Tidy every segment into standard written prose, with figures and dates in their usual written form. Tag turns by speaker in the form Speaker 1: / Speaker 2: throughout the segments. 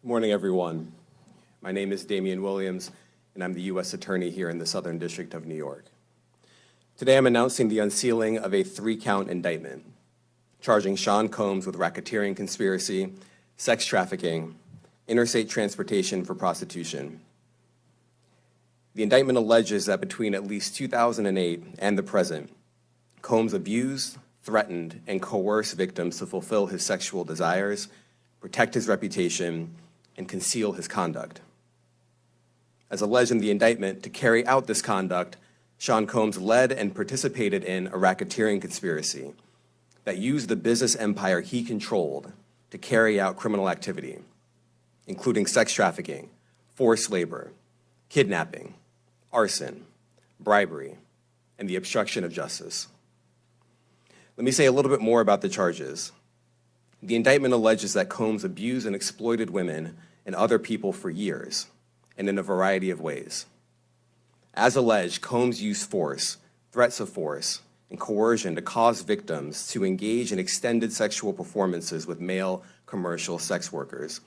Speaker 1: Good morning, everyone. My name is Damian Williams, and I'm the U.S. Attorney here in the Southern District of New York. Today, I'm announcing the unsealing of a 3-count indictment, charging Sean Combs with racketeering conspiracy, sex trafficking, interstate transportation for prostitution. The indictment alleges that between at least 2008 and the present, Combs abused, threatened, and coerced victims to fulfill his sexual desires, protect his reputation, and conceal his conduct. As alleged in the indictment, to carry out this conduct, Sean Combs led and participated in a racketeering conspiracy that used the business empire he controlled to carry out criminal activity, including sex trafficking, forced labor, kidnapping, arson, bribery, and the obstruction of justice. Let me say a little bit more about the charges. The indictment alleges that Combs abused and exploited women and other people for years, and in a variety of ways. As alleged, Combs used force, threats of force, and coercion to cause victims to engage in extended sexual performances with male commercial sex workers,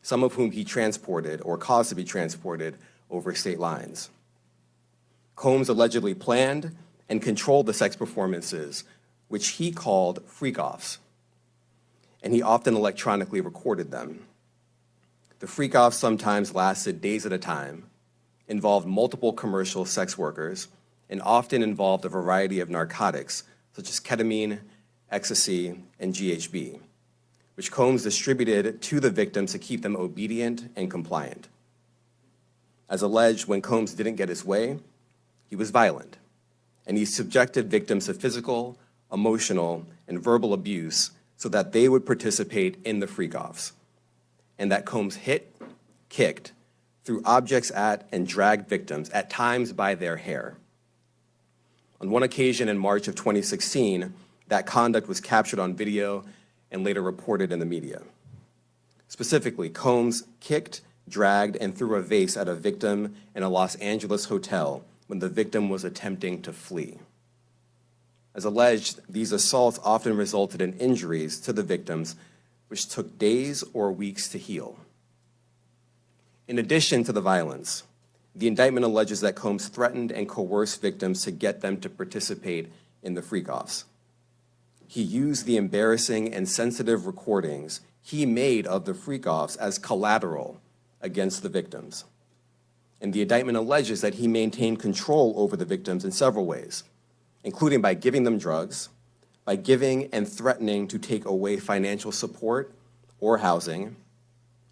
Speaker 1: some of whom he transported or caused to be transported over state lines. Combs allegedly planned and controlled the sex performances, which he called freak-offs, and he often electronically recorded them. The freak-offs sometimes lasted days at a time, involved multiple commercial sex workers, and often involved a variety of narcotics, such as ketamine, ecstasy, and GHB, which Combs distributed to the victims to keep them obedient and compliant. As alleged, when Combs didn't get his way, he was violent, and he subjected victims to physical, emotional, and verbal abuse so that they would participate in the freak-offs, and that Combs hit, kicked, threw objects at, and dragged victims, at times by their hair. On one occasion in March of 2016, that conduct was captured on video and later reported in the media. Specifically, Combs kicked, dragged, and threw a vase at a victim in a Los Angeles hotel when the victim was attempting to flee. As alleged, these assaults often resulted in injuries to the victims, which took days or weeks to heal. In addition to the violence, the indictment alleges that Combs threatened and coerced victims to get them to participate in the freak-offs. He used the embarrassing and sensitive recordings he made of the freak-offs as collateral against the victims. And the indictment alleges that he maintained control over the victims in several ways, including by giving them drugs, by giving and threatening to take away financial support or housing,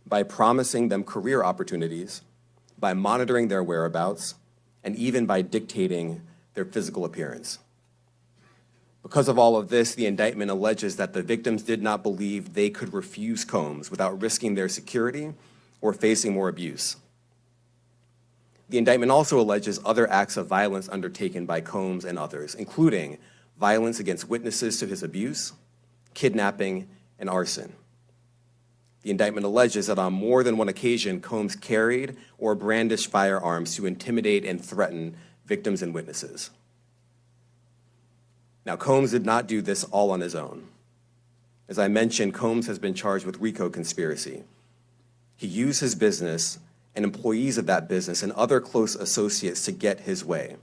Speaker 1: by promising them career opportunities, by monitoring their whereabouts, and even by dictating their physical appearance. Because of all of this, the indictment alleges that the victims did not believe they could refuse Combs without risking their security or facing more abuse. The indictment also alleges other acts of violence undertaken by Combs and others, including violence against witnesses to his abuse, kidnapping, and arson. The indictment alleges that on more than one occasion, Combs carried or brandished firearms to intimidate and threaten victims and witnesses. Now, Combs did not do this all on his own. As I mentioned, Combs has been charged with RICO conspiracy. He used his business and employees of that business and other close associates to get his way.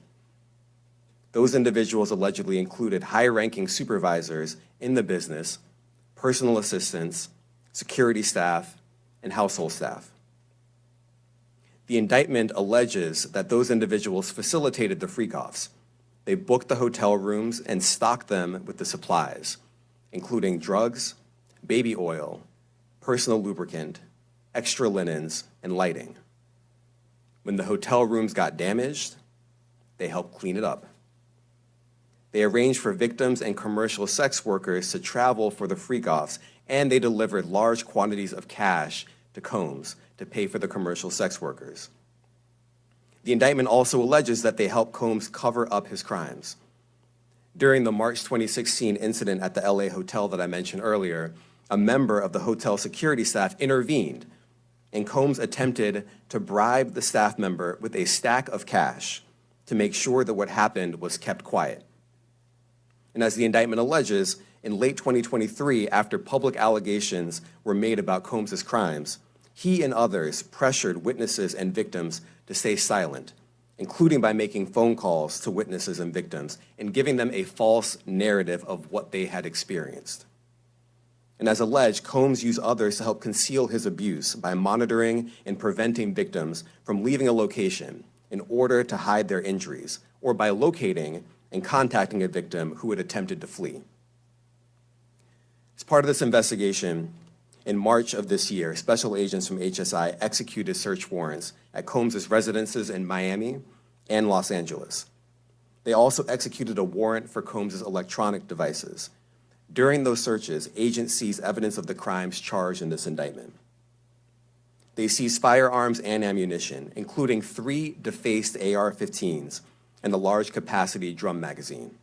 Speaker 1: Those individuals allegedly included high-ranking supervisors in the business, personal assistants, security staff, and household staff. The indictment alleges that those individuals facilitated the freak-offs. They booked the hotel rooms and stocked them with the supplies, including drugs, baby oil, personal lubricant, extra linens, and lighting. When the hotel rooms got damaged, they helped clean it up. They arranged for victims and commercial sex workers to travel for the freak-offs, and they delivered large quantities of cash to Combs to pay for the commercial sex workers. The indictment also alleges that they helped Combs cover up his crimes. During the March 2016 incident at the LA hotel that I mentioned earlier, a member of the hotel security staff intervened, and Combs attempted to bribe the staff member with a stack of cash to make sure that what happened was kept quiet. And as the indictment alleges, in late 2023, after public allegations were made about Combs' crimes, He and others pressured witnesses and victims to stay silent, including by making phone calls to witnesses and victims and giving them a false narrative of what they had experienced. And as alleged, Combs used others to help conceal his abuse by monitoring and preventing victims from leaving a location in order to hide their injuries, or by locating and contacting a victim who had attempted to flee. As part of this investigation, in March of this year, special agents from HSI executed search warrants at Combs' residences in Miami and Los Angeles. They also executed a warrant for Combs' electronic devices. During those searches, agents seized evidence of the crimes charged in this indictment. They seized firearms and ammunition, including 3 defaced AR-15s and a large capacity drum magazine.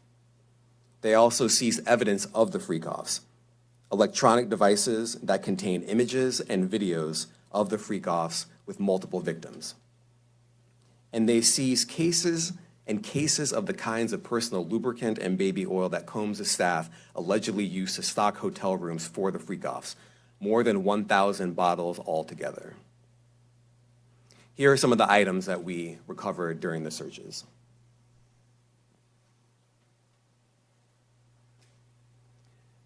Speaker 1: They also seized evidence of the freak-offs, electronic devices that contain images and videos of the freak-offs with multiple victims. And they seized cases and cases of the kinds of personal lubricant and baby oil that Combs' staff allegedly used to stock hotel rooms for the freak-offs, more than 1,000 bottles altogether. Here are some of the items that we recovered during the searches.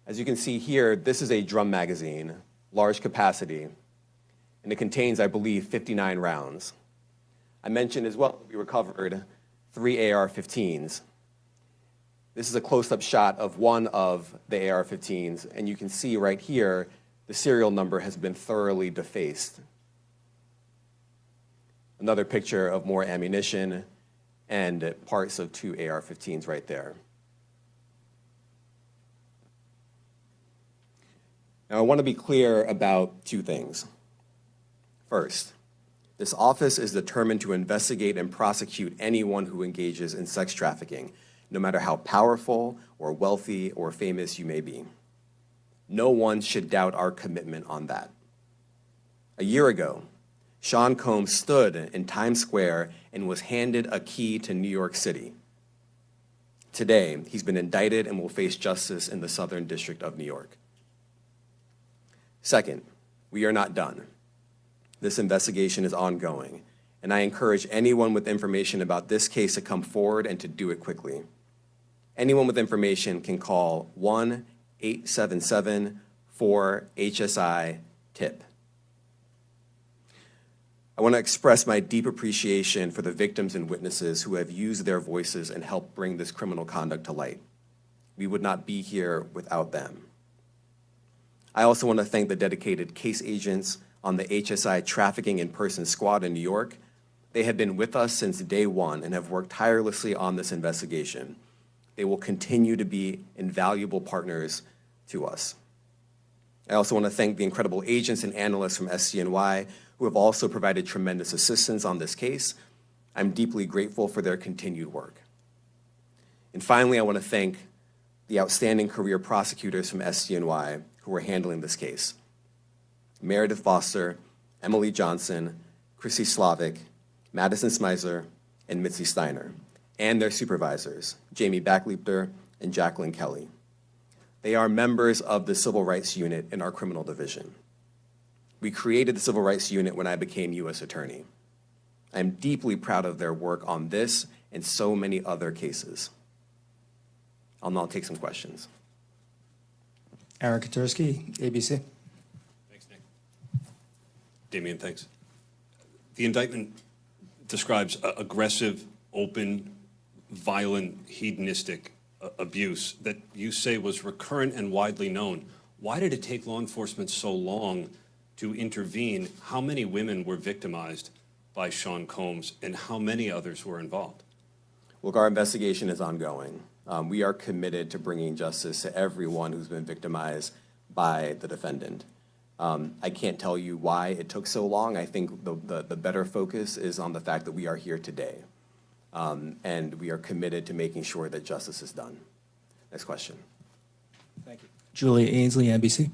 Speaker 1: As you can see here, this is a drum magazine, large capacity, and it contains, I believe, 59 rounds. I mentioned as well we recovered 3 AR-15s. This is a close-up shot of one of the AR-15s, and you can see right here the serial number has been thoroughly defaced. Another picture of more ammunition and parts of 2 AR-15s right there. Now, I want to be clear about 2 things. First, this office is determined to investigate and prosecute anyone who engages in sex trafficking, no matter how powerful or wealthy or famous you may be. No one should doubt our commitment on that. A year ago, Sean Combs stood in Times Square and was handed a key to New York City. Today, he's been indicted and will face justice in the Southern District of New York. Second, we are not done. This investigation is ongoing, and I encourage anyone with information about this case to come forward and to do it quickly. Anyone with information can call 1-877-4-HSI-TIP. I want to express my deep appreciation for the victims and witnesses who have used their voices and helped bring this criminal conduct to light. We would not be here without them. I also want to thank the dedicated case agents on the HSI Trafficking in Person Squad in New York. They have been with us since day one and have worked tirelessly on this investigation. They will continue to be invaluable partners to us. I also want to thank the incredible agents and analysts from SCNY who have also provided tremendous assistance on this case. I'm deeply grateful for their continued work. And finally, I want to thank the outstanding career prosecutors from SCNY who are handling this case. Meredith Foster, Emily Johnson, Chrissy Slavic, Madison Smeisler, and Mitzi Steiner, and their supervisors, Jamie Backleeper and Jacqueline Kelly. They are members of the Civil Rights Unit in our criminal division. We created the Civil Rights Unit when I became U.S. Attorney. I am deeply proud of their work on this and so many other cases. I'll now take some questions.
Speaker 2: Aaron Katursky, ABC.
Speaker 3: Thanks, Nick. Damian, thanks. The indictment describes aggressive, open, violent, hedonistic abuse that you say was recurrent and widely known. Why did it take law enforcement so long to intervene? How many women were victimized by Sean Combs, and how many others were involved?
Speaker 1: Look, our investigation is ongoing. We are committed to bringing justice to everyone who's been victimized by the defendant. I can't tell you why it took so long. I think the better focus is on the fact that we are here today. And we are committed to making sure that justice is done. Next question.
Speaker 2: Thank you. Julia Ainsley, NBC.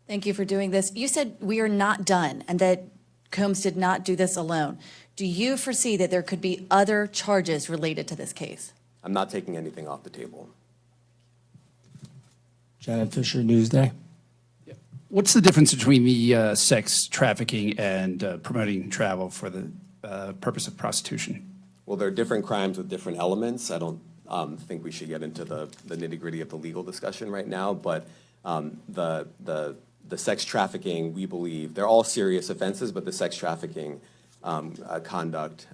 Speaker 4: Thank you for doing this. You said we are not done and that Combs did not do this alone. Do you foresee that there could be other charges related to this case?
Speaker 1: I'm not taking anything off the table.
Speaker 2: Janet Fisher, Newsday.
Speaker 5: What's the difference between the sex trafficking and promoting travel for the purpose of prostitution?
Speaker 1: Well, there are different crimes with different elements. I don't think we should get into the nitty-gritty of the legal discussion right now, but the sex trafficking, we believe, they're all serious offenses, but the sex trafficking conduct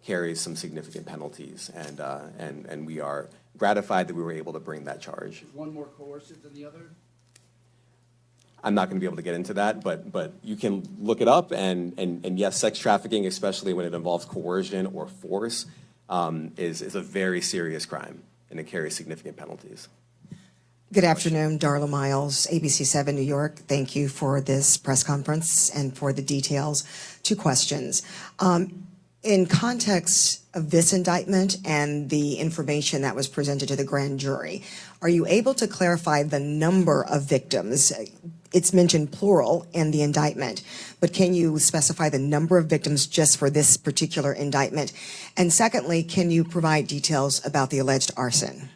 Speaker 1: carries some significant penalties, and we are gratified that we were able to bring that charge.
Speaker 5: Is one more coercive than the other?
Speaker 1: I'm not going to be able to get into that, but you can look it up, and yes, sex trafficking, especially when it involves coercion or force, is a very serious crime, and it carries significant penalties.
Speaker 6: Good afternoon, Darla Miles, ABC 7 New York. Thank you for this press conference and for the details. 2 questions. In context of this indictment and the information that was presented to the grand jury, are you able to clarify the number of victims? It's mentioned plural in the indictment, but can you specify the number of victims just for this particular indictment? And secondly, can you provide details about the alleged arson?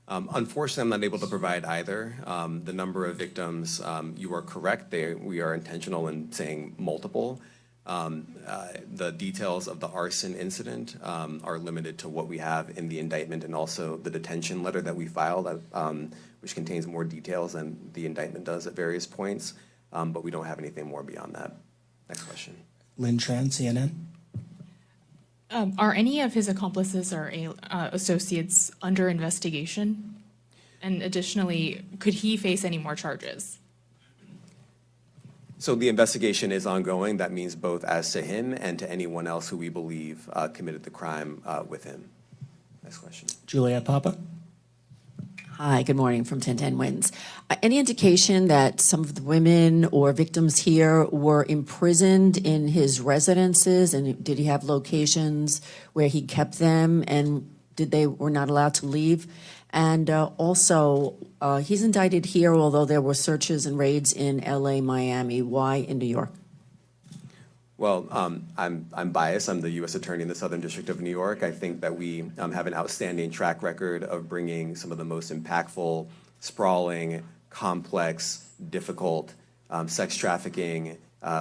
Speaker 1: Unfortunately, I'm not able to provide either. The number of victims, you are correct. We are intentional in saying multiple. The details of the arson incident are limited to what we have in the indictment and also the detention letter that we filed, which contains more details than the indictment does at various points, but we don't have anything more beyond that. Next question.
Speaker 2: Lynn Tran, CNN.
Speaker 7: Are any of his accomplices or associates under investigation? And additionally, could he face any more charges?
Speaker 1: So the investigation is ongoing. That means both as to him and to anyone else who we believe committed the crime with him. Next question.
Speaker 2: Juliet Papa.
Speaker 8: Hi, good morning from 1010 Wins. Any indication that some of the women or victims here were imprisoned in his residences, and did he have locations where he kept them, and were not allowed to leave? And also, he's indicted here, although there were searches and raids in LA, Miami. Why in New York?
Speaker 1: Well, I'm biased. I'm the U.S. Attorney in the Southern District of New York. I think that we have an outstanding track record of bringing some of the most impactful, sprawling, complex, difficult sex trafficking,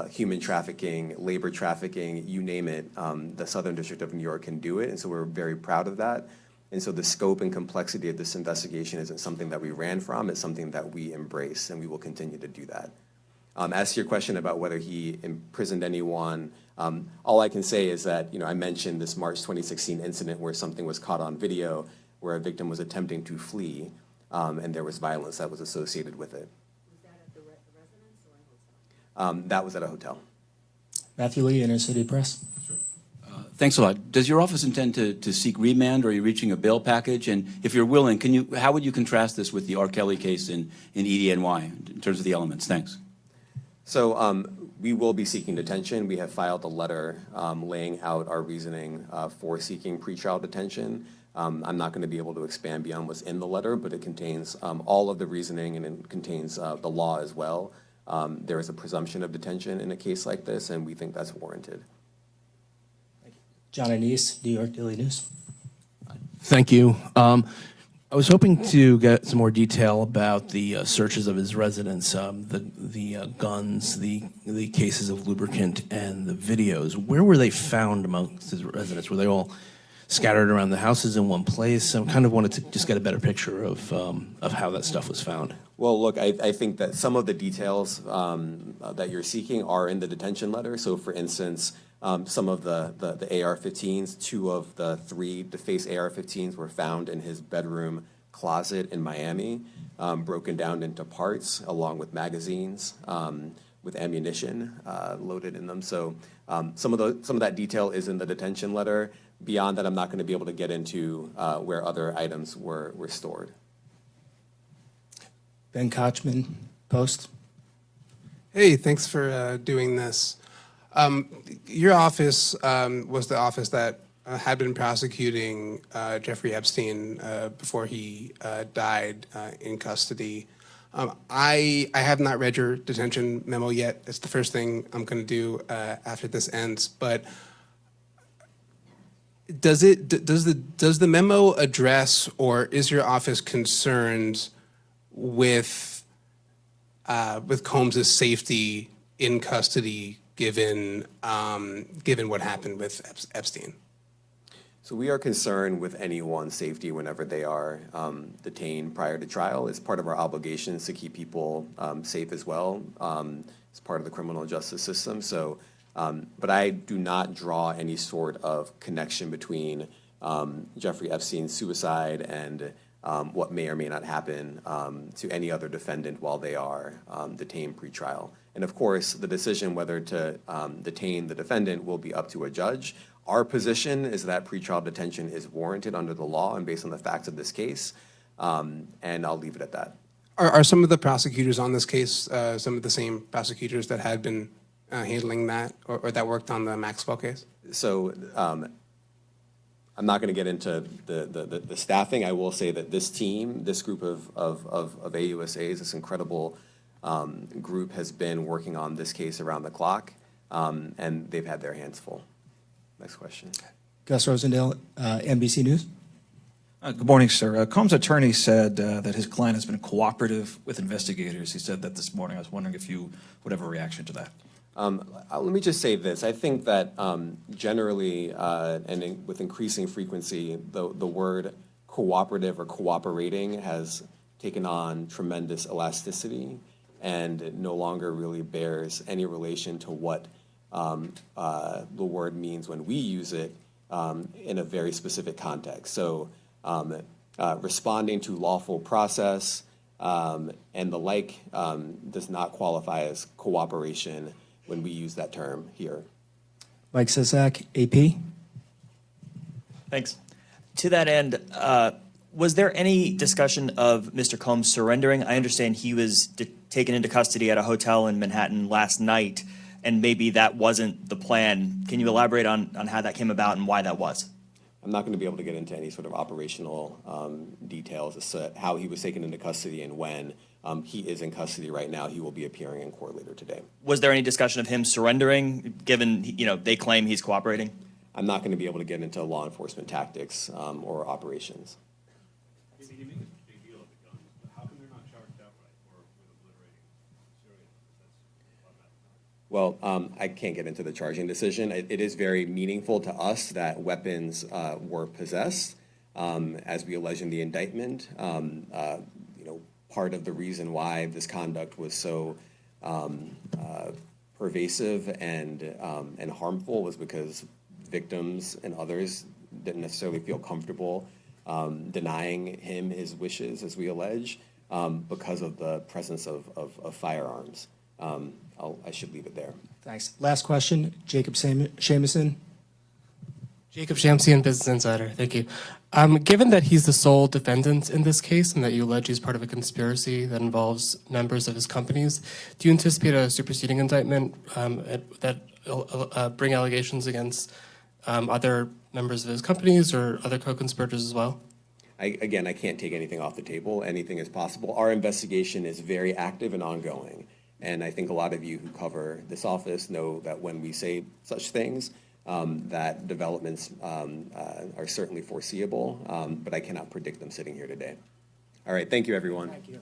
Speaker 1: human trafficking, labor trafficking, you name it. The Southern District of New York can do it, and so we're very proud of that. And so the scope and complexity of this investigation isn't something that we ran from. It's something that we embrace, and we will continue to do that. As to your question about whether he imprisoned anyone, all I can say is that, I mentioned this March 2016 incident where something was caught on video where a victim was attempting to flee, and there was violence that was associated with it.
Speaker 8: Was that at the residence or a hotel?
Speaker 1: That was at a hotel.
Speaker 2: Matthew Lee, Inner City Press.
Speaker 9: Thanks a lot. Does your office intend to seek remand, or are you reaching a bail package? And if you're willing, how would you contrast this with the R. Kelly case in EDNY in terms of the elements? Thanks.
Speaker 1: So we will be seeking detention. We have filed a letter laying out our reasoning for seeking pretrial detention. I'm not going to be able to expand beyond what's in the letter, but it contains all of the reasoning, and it contains the law as well. There is a presumption of detention in a case like this, and we think that's warranted.
Speaker 2: John Anise, New York Daily News.
Speaker 10: Thank you. I was hoping to get some more detail about the searches of his residence, the guns, the cases of lubricant, and the videos. Where were they found amongst his residents? Were they all scattered around the houses in one place? I kind of wanted to just get a better picture of how that stuff was found.
Speaker 1: Well, look, I think that some of the details that you're seeking are in the detention letter. So, for instance, some of the AR-15s, 2 of the 3 defaced AR-15s were found in his bedroom closet in Miami, broken down into parts along with magazines with ammunition loaded in them. So some of that detail is in the detention letter. Beyond that, I'm not going to be able to get into where other items were stored.
Speaker 2: Ben Kochman, Post.
Speaker 11: Hey, thanks for doing this. Your office was the office that had been prosecuting Jeffrey Epstein before he died in custody. I have not read your detention memo yet. It's the first thing I'm going to do after this ends. But does the memo address, or is your office concerned with with Combs' safety in custody, given what happened with Epstein?
Speaker 1: So we are concerned with anyone's safety whenever they are detained prior to trial. It's part of our obligations to keep people safe as well. It's part of the criminal justice system. So, but I do not draw any sort of connection between Jeffrey Epstein's suicide and what may or may not happen to any other defendant while they are detained pretrial. And of course, the decision whether to detain the defendant will be up to a judge. Our position is that pretrial detention is warranted under the law and based on the facts of this case, and I'll leave it at that.
Speaker 11: Are some of the prosecutors on this case some of the same prosecutors that had been handling that or that worked on the Maxwell case?
Speaker 1: So I'm not going to get into the staffing. I will say that this team, this group of AUSAs, this incredible group has been working on this case around the clock, and they've had their hands full. Next question.
Speaker 2: Gus Rosendale, NBC News.
Speaker 12: Good morning, sir. Combs' attorney said that his client has been cooperative with investigators. He said that this morning. I was wondering if you would have a reaction to that.
Speaker 1: Let me just say this. I think that generally with increasing frequency, the word cooperative or cooperating has taken on tremendous elasticity and no longer really bears any relation to what the word means when we use it in a very specific context. So responding to lawful process and the like does not qualify as cooperation when we use that term here.
Speaker 2: Mike Sisak, AP.
Speaker 13: Thanks. To that end, was there any discussion of Mr. Combs surrendering? I understand he was taken into custody at a hotel in Manhattan last night, and maybe that wasn't the plan. Can you elaborate on how that came about and why that was?
Speaker 1: I'm not going to be able to get into any sort of operational details as to how he was taken into custody and when. He is in custody right now. He will be appearing in court later today.
Speaker 13: Was there any discussion of him surrendering, given they claim he's cooperating?
Speaker 1: I'm not going to be able to get into law enforcement tactics or operations. Well, I can't get into the charging decision. It is very meaningful to us that weapons were possessed, as we allege in the indictment. Part of the reason why this conduct was so pervasive and harmful was because victims and others didn't necessarily feel comfortable denying him his wishes, as we allege, because of the presence of firearms. I should leave it there.
Speaker 2: Thanks. Last question, Jacob Shamison.
Speaker 14: Jacob Shamsian, Business Insider. Thank you. Given that he's the sole defendant in this case and that you allege he's part of a conspiracy that involves members of his companies, do you anticipate a superseding indictment that bring allegations against other members of his companies or other co-conspirators as well?
Speaker 1: Again, I can't take anything off the table. Anything is possible. Our investigation is very active and ongoing. And I think a lot of you who cover this office know that when we say such things, that developments are certainly foreseeable, but I cannot predict them sitting here today. All right, thank you, everyone.
Speaker 2: Thank you.